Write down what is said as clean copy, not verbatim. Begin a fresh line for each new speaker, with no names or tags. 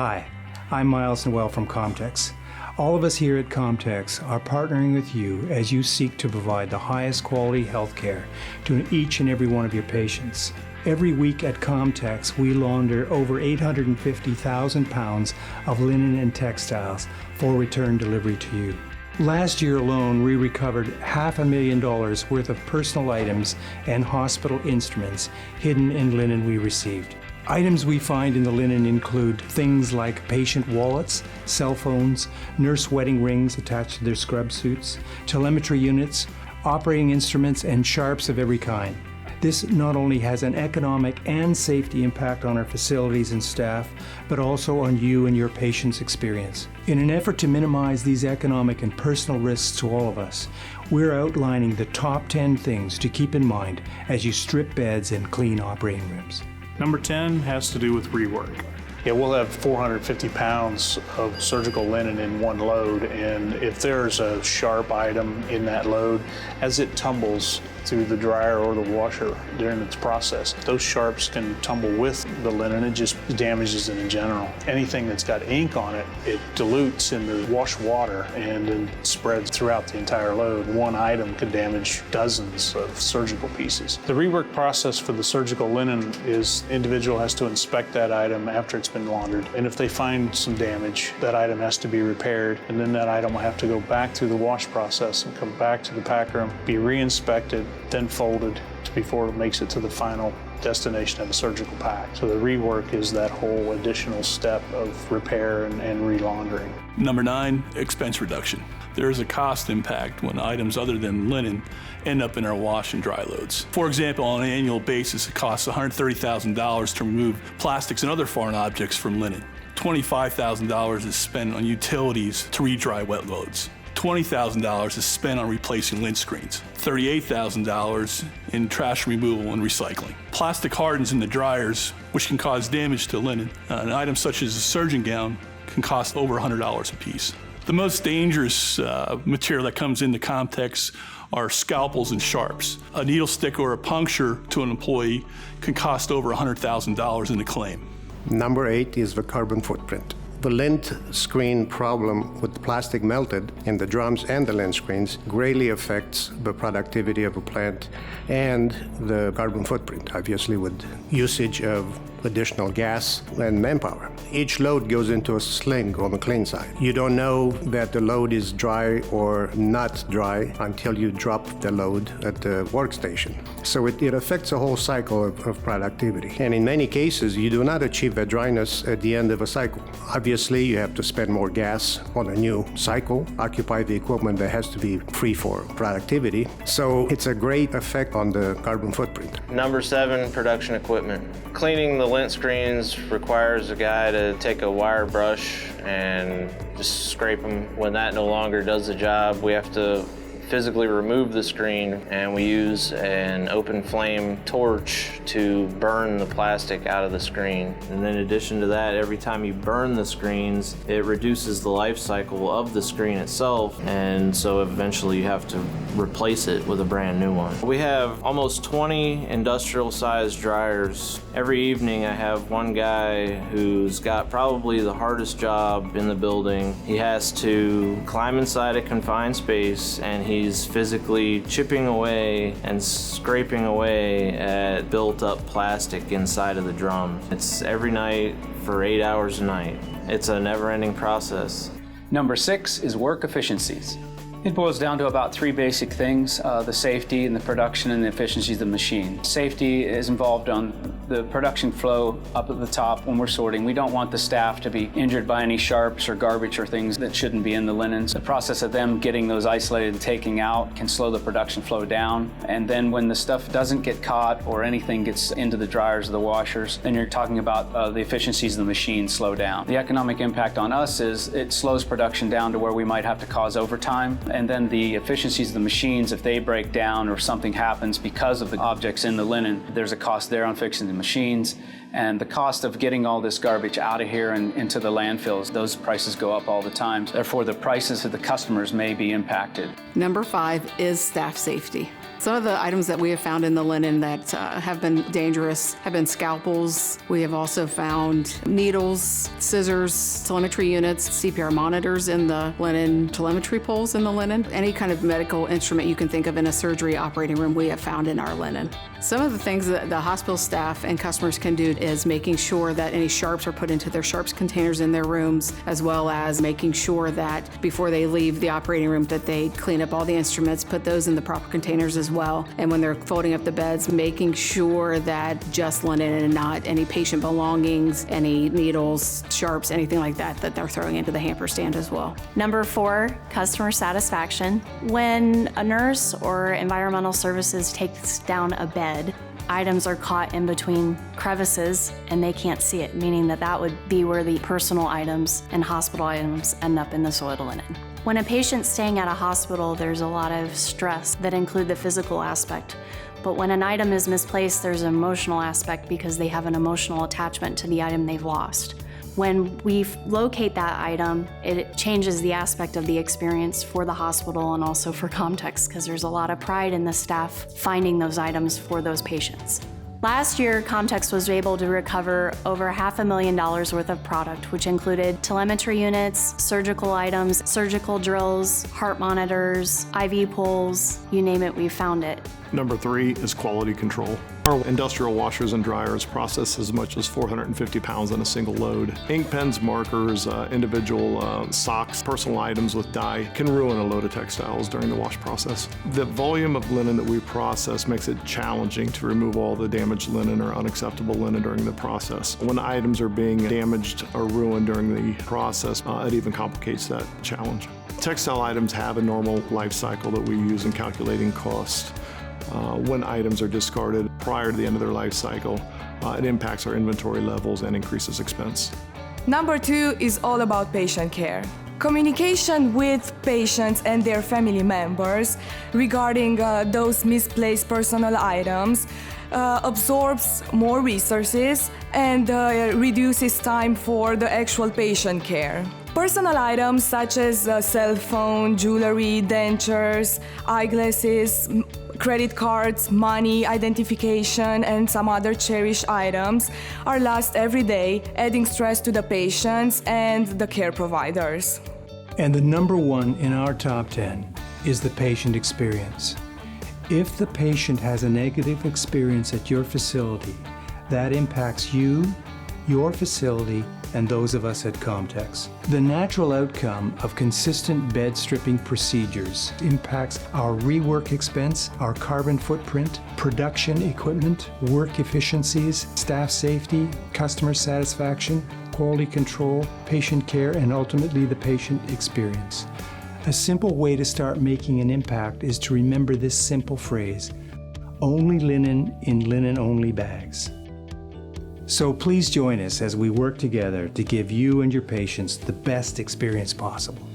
Hi, I'm Miles Noel from COMTEX. All of us here at COMTEX are partnering with you as you seek to provide the highest quality health care to each and every one of your patients. Every week at COMTEX, we launder over 850,000 pounds of linen and textiles for return delivery to you. Last year alone, we recovered $500,000 worth of personal items and hospital instruments hidden in linen we received. Items we find in the linen include things like patient wallets, cell phones, nurse wedding rings attached to their scrub suits, telemetry units, operating instruments, and sharps of every kind. This not only has an economic and safety impact on our facilities and staff, but also on you and your patient's experience. In an effort to minimize these economic and personal risks to all of us, we're outlining the top 10 things to keep in mind as you strip beds and clean operating rooms.
Number 10 has to do with rework. Yeah, we'll have 450 pounds of surgical linen in one load, and if there's a sharp item in that load, as it tumbles through the dryer or the washer during its process, those sharps can tumble with the linen. It just damages it in general. Anything that's got ink on it, it dilutes in the wash water and then spreads throughout the entire load. One item could damage dozens of surgical pieces. The rework process for the surgical linen is the individual has to inspect that item after it's been laundered, and if they find some damage, that item has to be repaired, and then that item will have to go back through the wash process and come back to the pack room, be re-inspected, then folded before it makes it to the final destination of a surgical pack. So the rework is that whole additional step of repair and re-laundering.
Number 9, expense reduction. There is a cost impact when items other than linen end up in our wash and dry loads. For example, on an annual basis, it costs $130,000 to remove plastics and other foreign objects from linen. $25,000 is spent on utilities to re-dry wet loads. $20,000 is spent on replacing lint screens. $38,000 in trash removal and recycling. Plastic hardens in the dryers, which can cause damage to linen. An item such as a surgeon gown can cost over $100 a piece. The most dangerous material that comes into COMTEX are scalpels and sharps. A needle stick or a puncture to an employee can cost over $100,000 in a claim.
Number 8 is the carbon footprint. The lint screen problem with the plastic melted in the drums and the lint screens greatly affects the productivity of a plant and the carbon footprint, obviously with usage of additional gas and manpower. Each load goes into a sling on the clean side. You don't know that the load is dry or not dry until you drop the load at the workstation. So it affects the whole cycle of productivity. And in many cases, you do not achieve that dryness at the end of a cycle. Obviously, you have to spend more gas on a new cycle, occupy the equipment that has to be free for productivity. So it's a great effect on the carbon footprint.
Number 7, production equipment. Cleaning the lint screens requires a guy to take a wire brush and just scrape them. When that no longer does the job, we have to physically remove the screen, and we use an open flame torch to burn the plastic out of the screen. And in addition to that, every time you burn the screens, it reduces the life cycle of the screen itself, and so eventually you have to replace it with a brand new one. We have almost 20 industrial-sized dryers. Every evening I have one guy who's got probably the hardest job in the building. He has to climb inside a confined space, and he's physically chipping away and scraping away at built-up plastic inside of the drum. It's every night for 8 hours a night. It's a never-ending process.
Number 6 is work efficiencies. It boils down to about 3 basic things, the safety and the production and the efficiencies of the machine. Safety is involved on the production flow up at the top when we're sorting. We don't want the staff to be injured by any sharps or garbage or things that shouldn't be in the linens. The process of them getting those isolated and taking out can slow the production flow down. And then when the stuff doesn't get caught or anything gets into the dryers or the washers, then you're talking about the efficiencies of the machine slow down. The economic impact on us is it slows production down to where we might have to cause overtime. And then the efficiencies of the machines, if they break down or something happens because of the objects in the linen, there's a cost there on fixing the machines. And the cost of getting all this garbage out of here and into the landfills, those prices go up all the time. Therefore, the prices of the customers may be impacted.
Number 5 is staff safety. Some of the items that we have found in the linen that have been dangerous have been scalpels. We have also found needles, scissors, telemetry units, CPR monitors in the linen, telemetry poles in the linen. Any kind of medical instrument you can think of in a surgery operating room, we have found in our linen. Some of the things that the hospital staff and customers can do is making sure that any sharps are put into their sharps containers in their rooms, as well as making sure that before they leave the operating room that they clean up all the instruments, put those in the proper containers as well. And when they're folding up the beds, making sure that just linen and not any patient belongings, any needles, sharps, anything like that, that they're throwing into the hamper stand as well.
Number 4, customer satisfaction. When a nurse or environmental services takes down a bed, items are caught in between crevices and they can't see it, meaning that that would be where the personal items and hospital items end up in the soiled linen. When a patient's staying at a hospital, there's a lot of stress that include the physical aspect. But when an item is misplaced, there's an emotional aspect because they have an emotional attachment to the item they've lost. When we locate that item, it changes the aspect of the experience for the hospital and also for COMTEX because there's a lot of pride in the staff finding those items for those patients. Last year, COMTEX was able to recover over $500,000 worth of product, which included telemetry units, surgical items, surgical drills, heart monitors, IV poles, you name it, we found it.
Number 3 is quality control. Our industrial washers and dryers process as much as 450 pounds on a single load. Ink pens, markers, individual socks, personal items with dye can ruin a load of textiles during the wash process. The volume of linen that we process makes it challenging to remove all the damaged linen or unacceptable linen during the process. When items are being damaged or ruined during the process, it even complicates that challenge. Textile items have a normal life cycle that we use in calculating cost. When items are discarded prior to the end of their life cycle, it impacts our inventory levels and increases expense.
Number 2 is all about patient care. Communication with patients and their family members regarding those misplaced personal items absorbs more resources and reduces time for the actual patient care. Personal items such as cell phone, jewelry, dentures, eyeglasses, credit cards, money, identification, and some other cherished items are lost every day, adding stress to the patients and the care providers.
And the number 1 in our top 10 is the patient experience. If the patient has a negative experience at your facility, that impacts you, your facility, and those of us at COMTEX. The natural outcome of consistent bed stripping procedures impacts our rework expense, our carbon footprint, production equipment, work efficiencies, staff safety, customer satisfaction, quality control, patient care, and ultimately the patient experience. A simple way to start making an impact is to remember this simple phrase: only linen in linen-only bags. So please join us as we work together to give you and your patients the best experience possible.